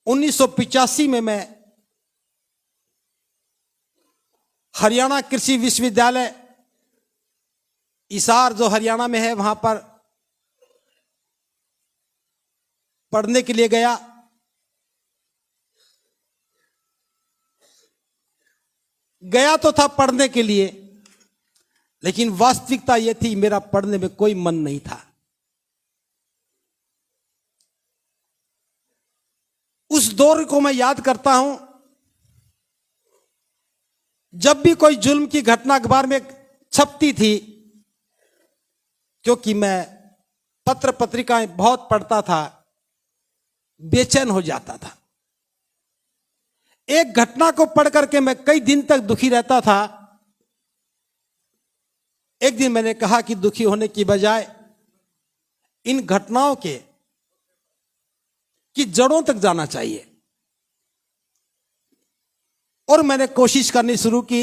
1985 में मैं हरियाणा कृषि विश्वविद्यालय हिसार जो हरियाणा में है वहां पर पढ़ने के लिए गया। तो था पढ़ने के लिए, लेकिन वास्तविकता यह थी मेरा पढ़ने में कोई मन नहीं था। उस दौर को मैं याद करता हूं, जब भी कोई जुल्म की घटना अखबार में छपती थी, क्योंकि मैं पत्र पत्रिकाएं बहुत पढ़ता था, बेचैन हो जाता था। एक घटना को पढ़ करके मैं कई दिन तक दुखी रहता था। एक दिन मैंने कहा कि दुखी होने की बजाय इन घटनाओं की जड़ों तक जाना चाहिए। और मैंने कोशिश करनी शुरू की।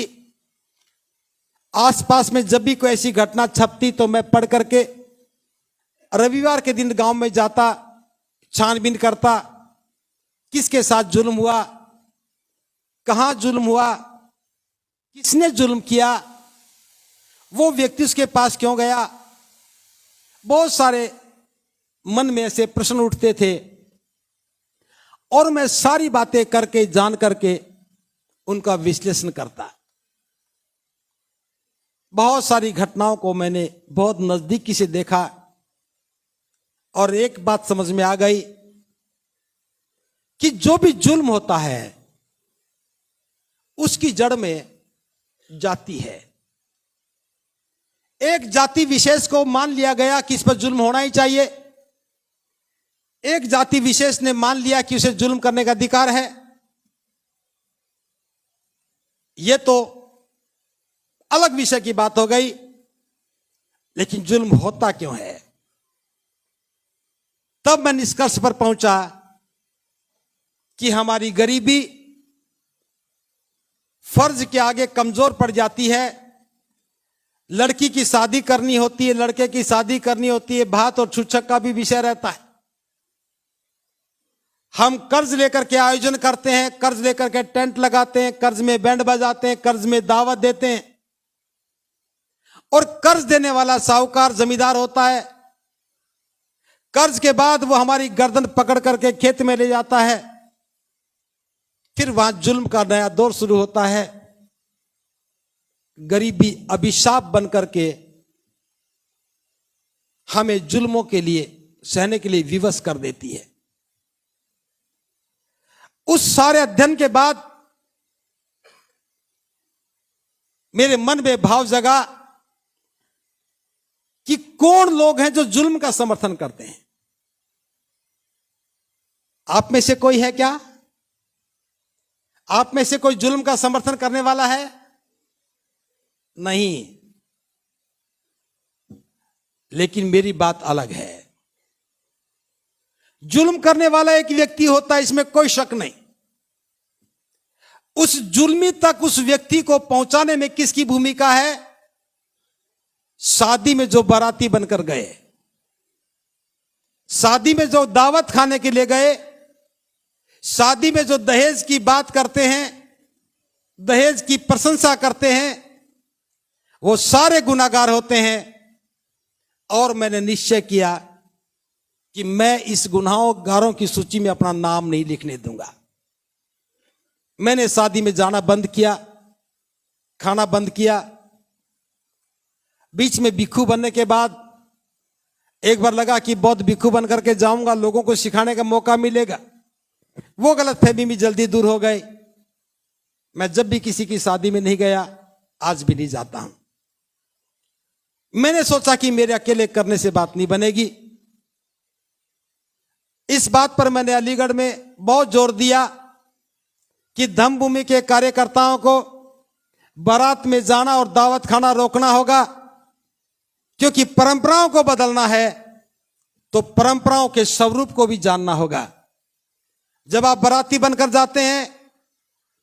आसपास में जब भी कोई ऐसी घटना छपती तो मैं पढ़ करके रविवार के दिन गांव में जाता, छानबीन करता, किसके साथ जुल्म हुआ, कहां जुल्म हुआ, किसने जुल्म किया, वो व्यक्ति उसके पास क्यों गया। बहुत सारे मन में ऐसे प्रश्न उठते थे और मैं सारी बातें करके जान करके उनका विश्लेषण करता। बहुत सारी घटनाओं को मैंने बहुत नजदीकी से देखा और एक बात समझ में आ गई कि जो भी जुल्म होता है उसकी जड़ में जाति है। एक जाति विशेष को मान लिया गया कि इस पर जुल्म होना ही चाहिए। एक जाति विशेष ने मान लिया कि उसे जुल्म करने का अधिकार है। यह तो अलग विषय की बात हो गई, लेकिन जुल्म होता क्यों है? तब मैं निष्कर्ष पर पहुंचा कि हमारी गरीबी फर्ज के आगे कमजोर पड़ जाती है। लड़की की शादी करनी होती है, लड़के की शादी करनी होती है, भात और छुच्छक का भी विषय रहता है। हम कर्ज लेकर के आयोजन करते हैं, कर्ज लेकर के टेंट लगाते हैं, कर्ज में बैंड बजाते हैं, कर्ज में दावत देते हैं, और कर्ज देने वाला साहूकार जमींदार होता है। कर्ज के बाद वो हमारी गर्दन पकड़ करके खेत में ले जाता है। फिर वहां जुल्म का नया दौर शुरू होता है। गरीबी अभिशाप बन करके हमें जुल्मों के लिए सहने के लिए विवश कर देती है। उस सारे अध्ययन के बाद मेरे मन में भाव जगा कि कौन लोग हैं जो जुल्म का समर्थन करते हैं। आप में से कोई है क्या? आप में से कोई जुल्म का समर्थन करने वाला है? नहीं। लेकिन मेरी बात अलग है। जुल्म करने वाला एक व्यक्ति होता है, इसमें कोई शक नहीं। उस जुल्मी तक उस व्यक्ति को पहुंचाने में किसकी भूमिका है? शादी में जो बाराती बनकर गए, शादी में जो दावत खाने के लिए गए, शादी में जो दहेज की बात करते हैं, दहेज की प्रशंसा करते हैं, वो सारे गुनाहगार होते हैं। और मैंने निश्चय किया कि मैं इस गुनाहगारों की सूची में अपना नाम नहीं लिखने दूंगा। मैंने शादी में जाना बंद किया, खाना बंद किया। बीच में भिक्षु बनने के बाद एक बार लगा कि बहुत भिक्षु बन करके जाऊंगा, लोगों को सिखाने का मौका मिलेगा। वो गलतफहमी में जल्दी दूर हो गई। मैं जब भी किसी की शादी में नहीं गया, आज भी नहीं जाता हूं। मैंने सोचा कि मेरे अकेले करने से बात नहीं बनेगी। इस बात पर मैंने अलीगढ़ में बहुत जोर दिया कि धम्मभूमि के कार्यकर्ताओं को बारात में जाना और दावत खाना रोकना होगा, क्योंकि परंपराओं को बदलना है तो परंपराओं के स्वरूप को भी जानना होगा। जब आप बाराती बनकर जाते हैं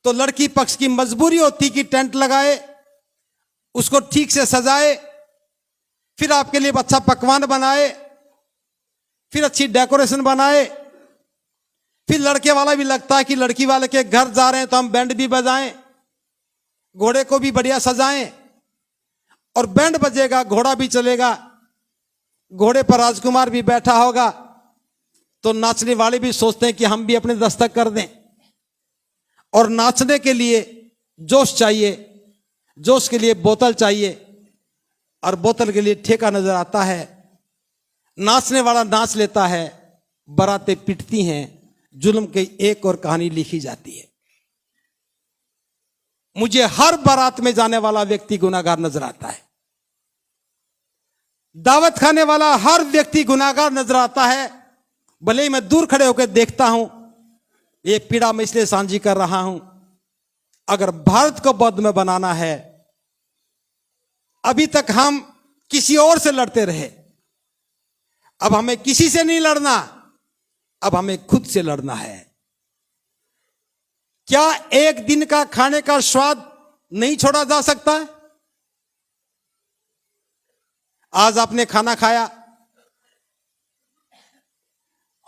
तो लड़की पक्ष की मजबूरी होती कि टेंट लगाए, उसको ठीक से सजाए, फिर आपके लिए अच्छा पकवान बनाए, फिर अच्छी डेकोरेशन बनाए, फिर लड़के वाला भी लगता है कि लड़की वाले के घर जा रहे हैं तो हम बैंड भी बजाएं, घोड़े को भी बढ़िया सजाएं, और बैंड बजेगा, घोड़ा भी चलेगा, घोड़े पर राजकुमार भी बैठा होगा, तो नाचने वाले भी सोचते हैं कि हम भी अपने दस्तक कर दें। और नाचने के लिए जोश चाहिए, जोश के लिए बोतल चाहिए, और बोतल के लिए ठेका नजर आता है। नाचने वाला नाच लेता है, बारातें पिटती हैं, जुल्म की एक और कहानी लिखी जाती है। मुझे हर बारात में जाने वाला व्यक्ति गुनाहगार नजर आता है, दावत खाने वाला हर व्यक्ति गुनाहगार नजर आता है। भले ही मैं दूर खड़े होकर देखता हूं, ये पीड़ा मैं इसलिए साझी कर रहा हूं, अगर भारत को बौद्ध में बनाना है, अभी तक हम किसी और से लड़ते रहे, अब हमें किसी से नहीं लड़ना, अब हमें खुद से लड़ना है। क्या एक दिन का खाने का स्वाद नहीं छोड़ा जा सकता है? आज आपने खाना खाया,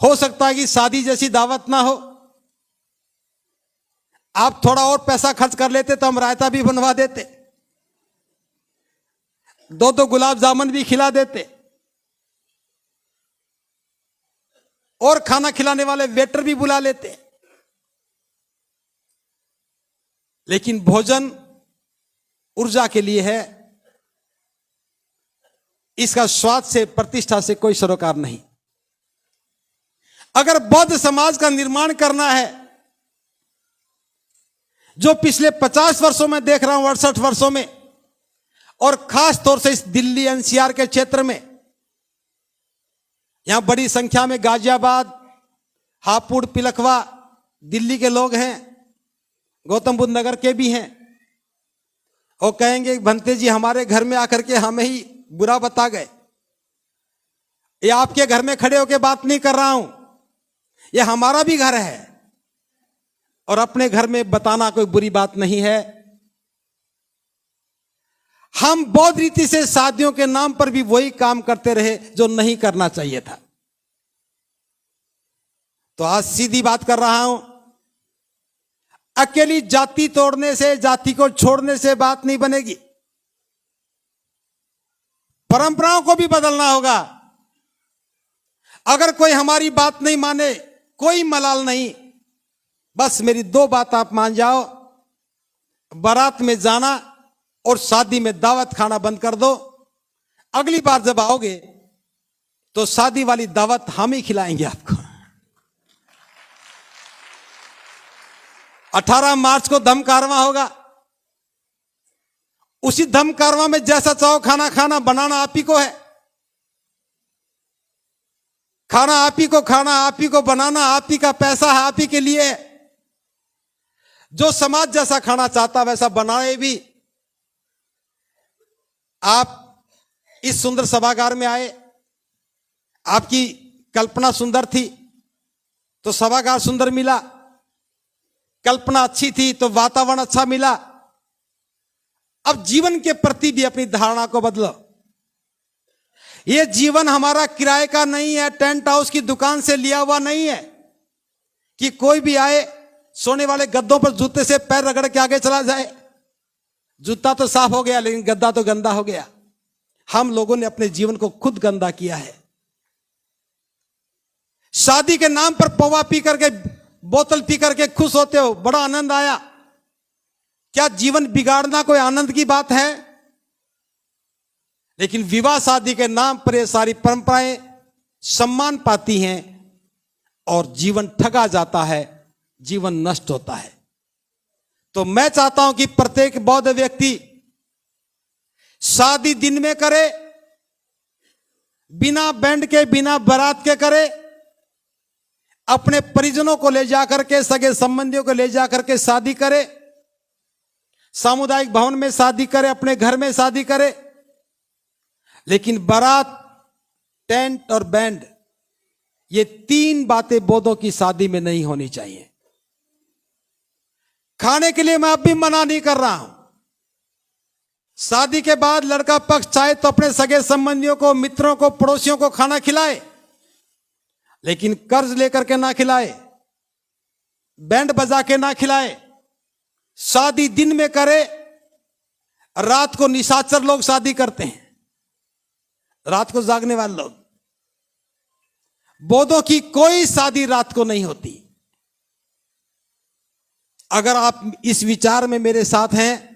हो सकता है कि शादी जैसी दावत ना हो, आप थोड़ा और पैसा खर्च कर लेते तो हम रायता भी बनवा देते, दो गुलाब जामुन भी खिला देते, और खाना खिलाने वाले वेटर भी बुला लेते। लेकिन भोजन ऊर्जा के लिए है, इसका स्वाद से, प्रतिष्ठा से कोई सरोकार नहीं। अगर बौद्ध समाज का निर्माण करना है, जो पिछले 50 वर्षों में देख रहा हूं, 68 वर्षों में, और खास तौर से इस दिल्ली एनसीआर के क्षेत्र में, यहां बड़ी संख्या में गाजियाबाद, हापुड़, पिलखवा दिल्ली के लोग हैं, गौतम बुद्ध नगर के भी हैं। वो कहेंगे भंते जी हमारे घर में आकर के हमें ही बुरा बता गए। ये आपके घर में खड़े होकर बात नहीं कर रहा हूं, ये हमारा भी घर है, और अपने घर में बताना कोई बुरी बात नहीं है। हम बौद्ध रीति से शादियों के नाम पर भी वही काम करते रहे जो नहीं करना चाहिए था। तो आज सीधी बात कर रहा हूं, अकेली जाति तोड़ने से, जाति को छोड़ने से बात नहीं बनेगी, परंपराओं को भी बदलना होगा। अगर कोई हमारी बात नहीं माने, कोई मलाल नहीं, बस मेरी 2 बात आप मान जाओ, बारात में जाना और शादी में दावत खाना बंद कर दो। अगली बार जब आओगे तो शादी वाली दावत हम ही खिलाएंगे आपको। 18 मार्च को धम कारवां होगा, उसी धम कारवां में जैसा चाहो खाना खाना, बनाना आप ही को है, खाना आप ही को खाना, आप ही को बनाना, आप ही का पैसा है, आप ही के लिए है। जो समाज जैसा खाना चाहता वैसा बनाए भी। आप इस सुंदर सभागार में आए, आपकी कल्पना सुंदर थी तो सभागार सुंदर मिला, कल्पना अच्छी थी तो वातावरण अच्छा मिला। अब जीवन के प्रति भी अपनी धारणा को बदलो। यह जीवन हमारा किराए का नहीं है, टेंट हाउस की दुकान से लिया हुआ नहीं है कि कोई भी आए सोने वाले गद्दों पर जूते से पैर रगड़ के आगे चला जाए। जूता तो साफ हो गया लेकिन गद्दा तो गंदा हो गया। हम लोगों ने अपने जीवन को खुद गंदा किया है। शादी के नाम पर पौवा पी करके, बोतल पी करके खुश होते हो, बड़ा आनंद आया। क्या जीवन बिगाड़ना कोई आनंद की बात है? लेकिन विवाह शादी के नाम पर ये सारी परंपराएं सम्मान पाती हैं और जीवन ठगा जाता है, जीवन नष्ट होता है। तो मैं चाहता हूं कि प्रत्येक बौद्ध व्यक्ति शादी दिन में करे, बिना बैंड के, बिना बारात के करे, अपने परिजनों को ले जाकर के, सगे संबंधियों को ले जाकर के शादी करे, सामुदायिक भवन में शादी करे, अपने घर में शादी करे। लेकिन बारात, टेंट और बैंड, ये 3 बातें बौद्धों की शादी में नहीं होनी चाहिए। खाने के लिए मैं अब भी मना नहीं कर रहा हूं। शादी के बाद लड़का पक्ष चाहे तो अपने सगे संबंधियों को, मित्रों को, पड़ोसियों को खाना खिलाए, लेकिन कर्ज लेकर के ना खिलाए। बैंड बजा के ना खिलाए, शादी दिन में करे, रात को निशाचर लोग शादी करते हैं, रात को जागने वाले लोग। बौद्धों की कोई शादी रात को नहीं होती। अगर आप इस विचार में मेरे साथ हैं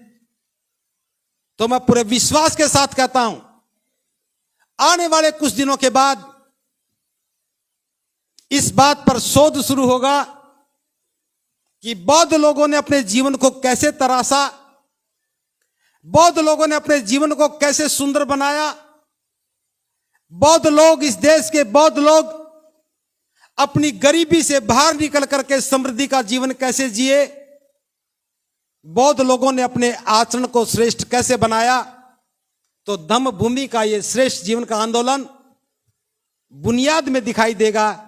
तो मैं पूरे विश्वास के साथ कहता हूं, आने वाले कुछ दिनों के बाद इस बात पर शोध शुरू होगा कि बौद्ध लोगों ने अपने जीवन को कैसे तराशा, बौद्ध लोगों ने अपने जीवन को कैसे सुंदर बनाया, बौद्ध लोग, इस देश के बौद्ध लोग अपनी गरीबी से बाहर निकल करके समृद्धि का जीवन कैसे जिए, बौद्ध लोगों ने अपने आचरण को श्रेष्ठ कैसे बनाया। तो धम्म भूमि का यह श्रेष्ठ जीवन का आंदोलन बुनियाद में दिखाई देगा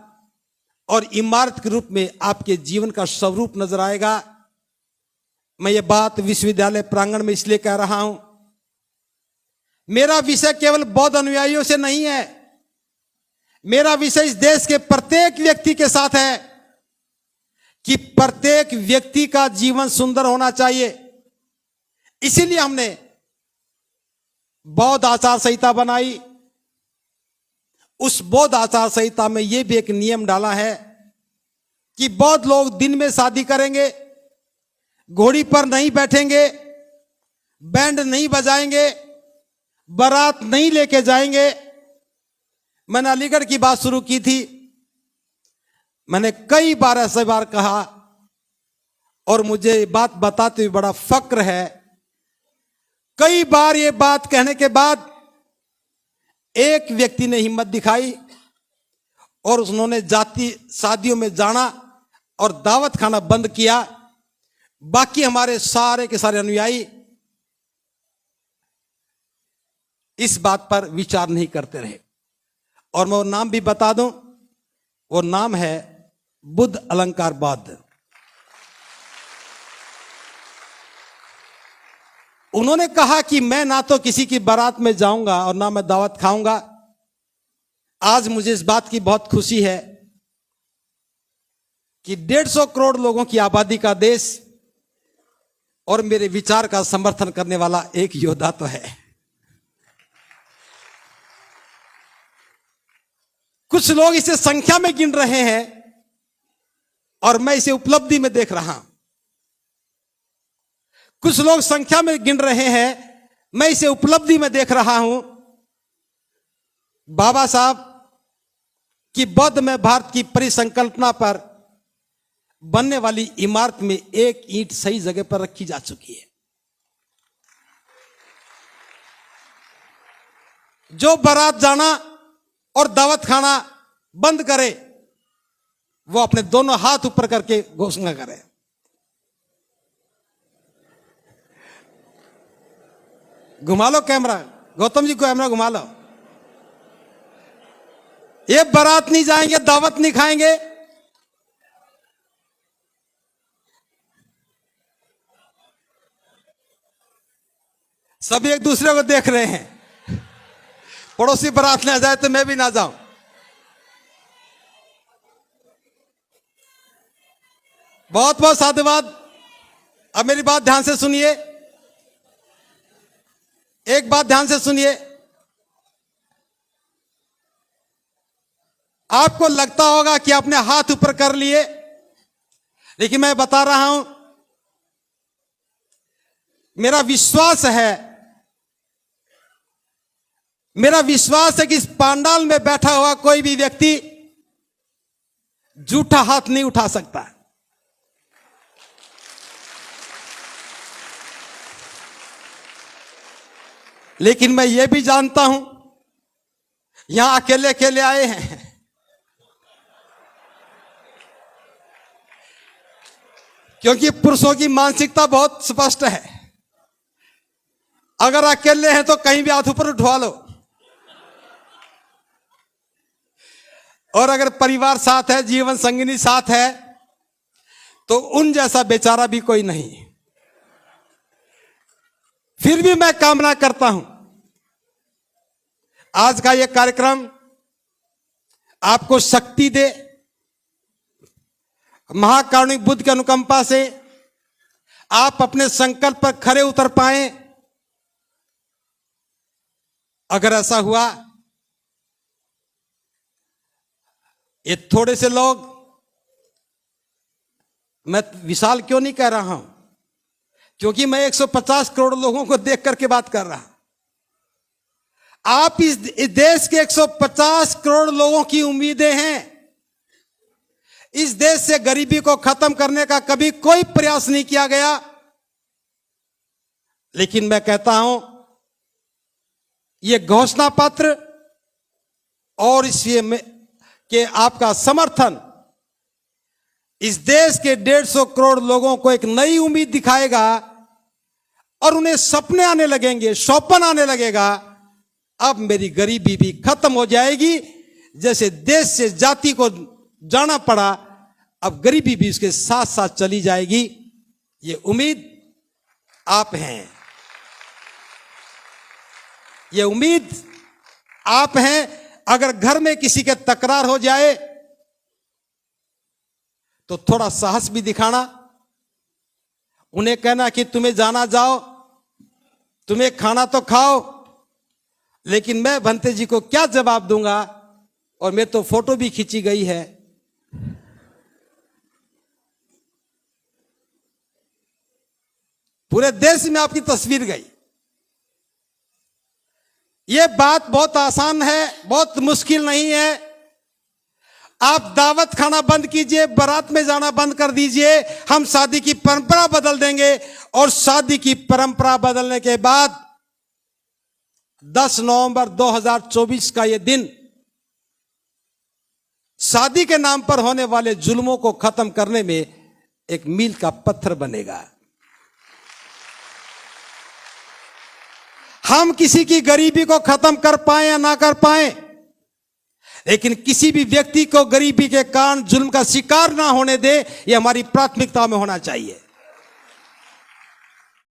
और इमारत के रूप में आपके जीवन का स्वरूप नजर आएगा। मैं ये बात विश्वविद्यालय प्रांगण में इसलिए कह रहा हूं, मेरा विषय केवल बौद्ध अनुयायियों से नहीं है, मेरा विषय इस देश के प्रत्येक व्यक्ति के साथ है कि प्रत्येक व्यक्ति का जीवन सुंदर होना चाहिए। इसीलिए हमने बौद्ध आचार संहिता बनाई। उस बौद्ध आचार संहिता में यह भी एक नियम डाला है कि बौद्ध लोग दिन में शादी करेंगे, घोड़ी पर नहीं बैठेंगे, बैंड नहीं बजाएंगे, बारात नहीं लेके जाएंगे। मैंने अलीगढ़ की बात शुरू की थी, मैंने कई बार ऐसे बार कहा और मुझे ये बात बताते हुए बड़ा फक्र है। कई बार ये बात कहने के बाद एक व्यक्ति ने हिम्मत दिखाई और उन्होंने जाति शादियों में जाना और दावत खाना बंद किया। बाकी हमारे सारे के सारे अनुयायी इस बात पर विचार नहीं करते रहे। और मैं वो नाम भी बता दूं, वो नाम है बुद्ध अलंकारवाद। उन्होंने कहा कि मैं ना तो किसी की बारात में जाऊंगा और ना मैं दावत खाऊंगा। आज मुझे इस बात की बहुत खुशी है कि 150 करोड़ लोगों की आबादी का देश और मेरे विचार का समर्थन करने वाला एक योद्धा तो है। कुछ लोग इसे संख्या में गिन रहे हैं और मैं इसे उपलब्धि में देख रहा हूं। कुछ लोग संख्या में गिन रहे हैं, मैं इसे उपलब्धि में देख रहा हूं। बाबा साहब की बौद्ध में भारत की परिसंकल्पना पर बनने वाली इमारत में एक ईंट सही जगह पर रखी जा चुकी है। जो बारात जाना और दावत खाना बंद करे, वो अपने दोनों हाथ ऊपर करके घोषणा करे। घुमा लो कैमरा, गौतम जी को कैमरा घुमा लो। ये बारात नहीं जाएंगे, दावत नहीं खाएंगे। सब एक दूसरे को देख रहे हैं। पड़ोसी बारात ले जाए तो मैं भी ना जाऊं। बहुत बहुत साधुवाद। अब मेरी बात ध्यान से सुनिए, एक बात ध्यान से सुनिए। आपको लगता होगा कि आपने हाथ ऊपर कर लिए, लेकिन मैं बता रहा हूं, मेरा विश्वास है कि इस पांडाल में बैठा हुआ कोई भी व्यक्ति झूठा हाथ नहीं उठा सकता। लेकिन मैं यह भी जानता हूं, यहां अकेले अकेले आए हैं। क्योंकि पुरुषों की मानसिकता बहुत स्पष्ट है। अगर अकेले हैं तो कहीं भी हाथ ऊपर उठवा लो, और अगर परिवार साथ है, जीवन संगिनी साथ है, तो उन जैसा बेचारा भी कोई नहीं। फिर भी मैं कामना करता हूं आज का यह कार्यक्रम आपको शक्ति दे, महाकारुणिक बुद्ध की अनुकंपा से आप अपने संकल्प पर खरे उतर पाए। अगर ऐसा हुआ, ये थोड़े से लोग, मैं विशाल क्यों नहीं कह रहा हूं, क्योंकि मैं 150 करोड़ लोगों को देख करके बात कर रहा हूं। आप इस देश के 150 करोड़ लोगों की उम्मीदें हैं। इस देश से गरीबी को खत्म करने का कभी कोई प्रयास नहीं किया गया, लेकिन मैं कहता हूं यह घोषणा पत्र और इसलिए कि आपका समर्थन इस देश के 150 करोड़ लोगों को एक नई उम्मीद दिखाएगा और उन्हें सपने आने लगेंगे, स्वप्न आने लगेगा। अब मेरी गरीबी भी खत्म हो जाएगी। जैसे देश से जाति को जाना पड़ा, अब गरीबी भी उसके साथ साथ चली जाएगी। ये उम्मीद आप हैं, ये उम्मीद आप हैं। अगर घर में किसी के तकरार हो जाए तो थोड़ा साहस भी दिखाना, उन्हें कहना कि तुम्हें जाना जाओ, तुम्हें खाना तो खाओ, लेकिन मैं भंते जी को क्या जवाब दूंगा। और मैं तो फोटो भी खींची गई है। पूरे देश में आपकी तस्वीर गई। यह बात बहुत आसान है, बहुत मुश्किल नहीं है। आप दावत खाना बंद कीजिए, बारात में जाना बंद कर दीजिए, हम शादी की परंपरा बदल देंगे। और शादी की परंपरा बदलने के बाद 10 नवंबर 2024 का यह दिन शादी के नाम पर होने वाले जुल्मों को खत्म करने में एक मील का पत्थर बनेगा। हम किसी की गरीबी को खत्म कर पाए या ना कर पाए, लेकिन किसी भी व्यक्ति को गरीबी के कारण जुल्म का शिकार ना होने दे, यह हमारी प्राथमिकता में होना चाहिए।